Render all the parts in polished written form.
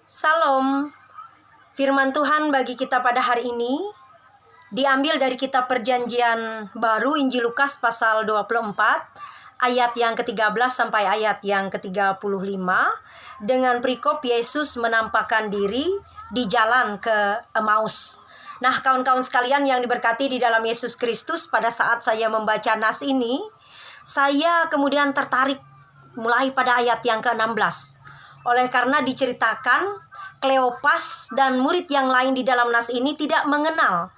Salam, firman Tuhan bagi kita pada hari ini diambil dari kitab Perjanjian Baru Injil Lukas pasal 24 ayat yang ke-13 sampai ayat yang ke-35 dengan perikop Yesus menampakkan diri di jalan ke Emmaus. Nah, kawan-kawan sekalian yang diberkati di dalam Yesus Kristus, pada saat saya membaca nas ini, saya kemudian tertarik mulai pada ayat yang ke-16. Oleh karena diceritakan Kleopas dan murid yang lain di dalam nas ini tidak mengenal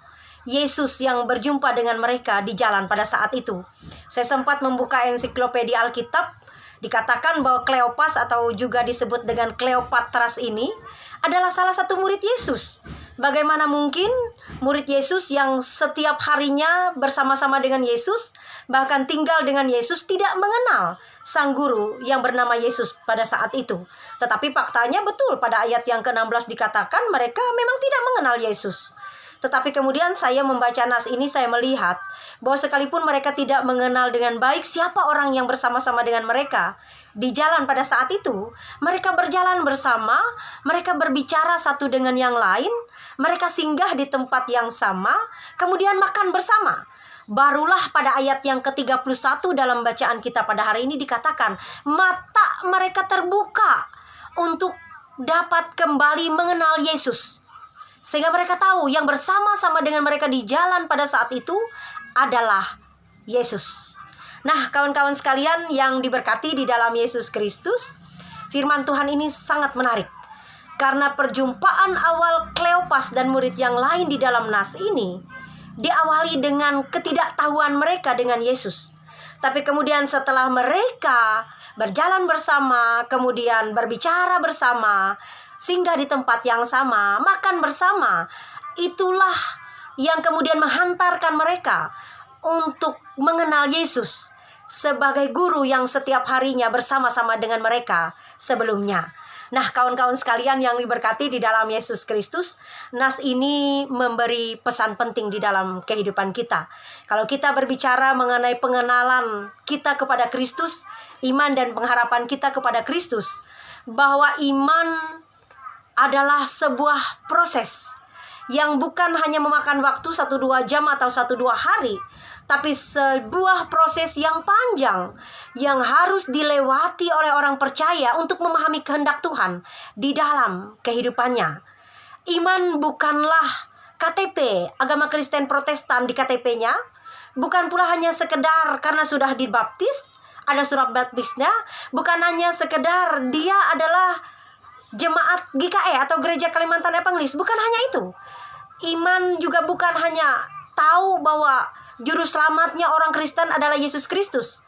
Yesus yang berjumpa dengan mereka di jalan pada saat itu. Saya sempat membuka ensiklopedia Alkitab, dikatakan bahwa Kleopas atau juga disebut dengan Kleopatras ini adalah salah satu murid Yesus. Bagaimana mungkin murid Yesus yang setiap harinya bersama-sama dengan Yesus, bahkan tinggal dengan Yesus, tidak mengenal sang guru yang bernama Yesus pada saat itu. Tetapi faktanya betul, pada ayat yang ke-16 dikatakan mereka memang tidak mengenal Yesus. Tetapi kemudian saya membaca nas ini, saya melihat bahwa sekalipun mereka tidak mengenal dengan baik siapa orang yang bersama-sama dengan mereka di jalan pada saat itu, mereka berjalan bersama, mereka berbicara satu dengan yang lain, mereka singgah di tempat yang sama, kemudian makan bersama. Barulah pada ayat yang ke-31 dalam bacaan kita pada hari ini dikatakan, mata mereka terbuka untuk dapat kembali mengenal Yesus. Sehingga mereka tahu yang bersama-sama dengan mereka di jalan pada saat itu adalah Yesus. Nah, kawan-kawan sekalian yang diberkati di dalam Yesus Kristus, firman Tuhan ini sangat menarik. Karena perjumpaan awal Kleopas dan murid yang lain di dalam nas ini diawali dengan ketidaktahuan mereka dengan Yesus. Tapi kemudian setelah mereka berjalan bersama, kemudian berbicara bersama, singgah di tempat yang sama, makan bersama, itulah yang kemudian menghantarkan mereka untuk mengenal Yesus sebagai guru yang setiap harinya bersama-sama dengan mereka sebelumnya. Nah, kawan-kawan sekalian yang diberkati di dalam Yesus Kristus, nas ini memberi pesan penting di dalam kehidupan kita. Kalau kita berbicara mengenai pengenalan kita kepada Kristus, iman dan pengharapan kita kepada Kristus, bahwa iman adalah sebuah proses yang bukan hanya memakan waktu 1-2 jam atau 1-2 hari, tapi sebuah proses yang panjang yang harus dilewati oleh orang percaya untuk memahami kehendak Tuhan di dalam kehidupannya. Iman bukanlah KTP, agama Kristen Protestan di KTP-nya, bukan pula hanya sekedar karena sudah dibaptis, ada surat baptisnya, bukan hanya sekedar dia adalah jemaat GKE atau Gereja Kalimantan Evangelis, bukan hanya itu. Iman juga bukan hanya tahu bahwa juru selamatnya orang Kristen adalah Yesus Kristus.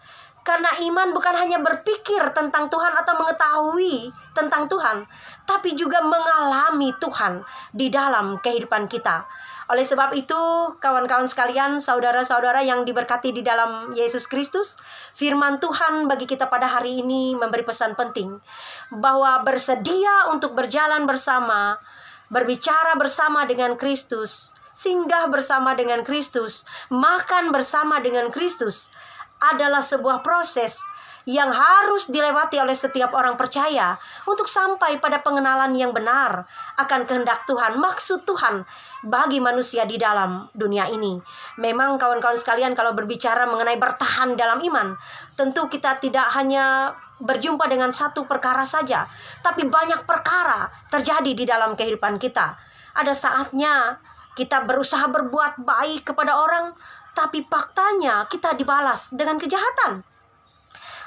Karena iman bukan hanya berpikir tentang Tuhan atau mengetahui tentang Tuhan, tapi juga mengalami Tuhan di dalam kehidupan kita. Oleh sebab itu, kawan-kawan sekalian, saudara-saudara yang diberkati di dalam Yesus Kristus, firman Tuhan bagi kita pada hari ini memberi pesan penting, bahwa bersedia untuk berjalan bersama, berbicara bersama dengan Kristus, singgah bersama dengan Kristus, makan bersama dengan Kristus, adalah sebuah proses yang harus dilewati oleh setiap orang percaya untuk sampai pada pengenalan yang benar akan kehendak Tuhan, maksud Tuhan bagi manusia di dalam dunia ini. Memang kawan-kawan sekalian, kalau berbicara mengenai bertahan dalam iman, tentu kita tidak hanya berjumpa dengan satu perkara saja, tapi banyak perkara terjadi di dalam kehidupan kita. Ada saatnya kita berusaha berbuat baik kepada orang, tapi faktanya kita dibalas dengan kejahatan.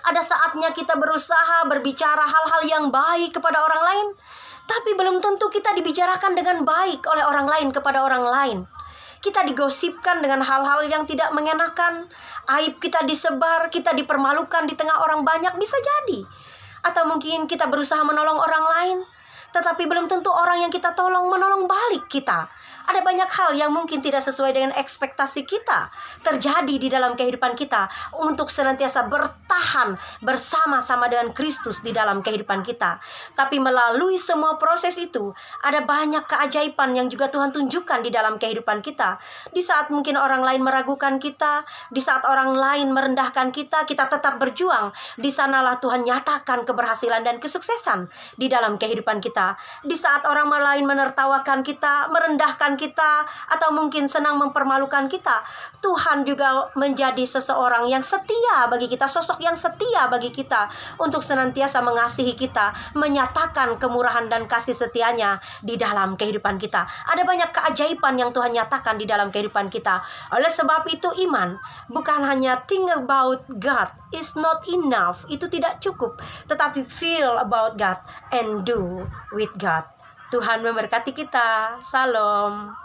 Ada saatnya kita berusaha berbicara hal-hal yang baik kepada orang lain, tapi belum tentu kita dibicarakan dengan baik oleh orang lain kepada orang lain. Kita digosipkan dengan hal-hal yang tidak mengenakan, aib kita disebar, kita dipermalukan di tengah orang banyak, bisa jadi. Atau mungkin kita berusaha menolong orang lain, tetapi belum tentu orang yang kita tolong menolong balik kita. Ada banyak hal yang mungkin tidak sesuai dengan ekspektasi kita terjadi di dalam kehidupan kita untuk senantiasa bertahan bersama-sama dengan Kristus di dalam kehidupan kita. Tapi melalui semua proses itu, ada banyak keajaiban yang juga Tuhan tunjukkan di dalam kehidupan kita. Di saat mungkin orang lain meragukan kita, di saat orang lain merendahkan kita, kita tetap berjuang. Di sanalah Tuhan nyatakan keberhasilan dan kesuksesan di dalam kehidupan kita. kita. Di saat orang lain menertawakan kita, merendahkan kita, atau mungkin senang mempermalukan kita, Tuhan juga menjadi seseorang yang setia bagi kita, sosok yang setia bagi kita, untuk senantiasa mengasihi kita, menyatakan kemurahan dan kasih setianya di dalam kehidupan kita. Ada banyak keajaiban yang Tuhan nyatakan di dalam kehidupan kita. Oleh sebab itu iman bukan hanya think about God, is not enough, itu tidak cukup, tetapi feel about God and do with God. Tuhan memberkati kita. Salam.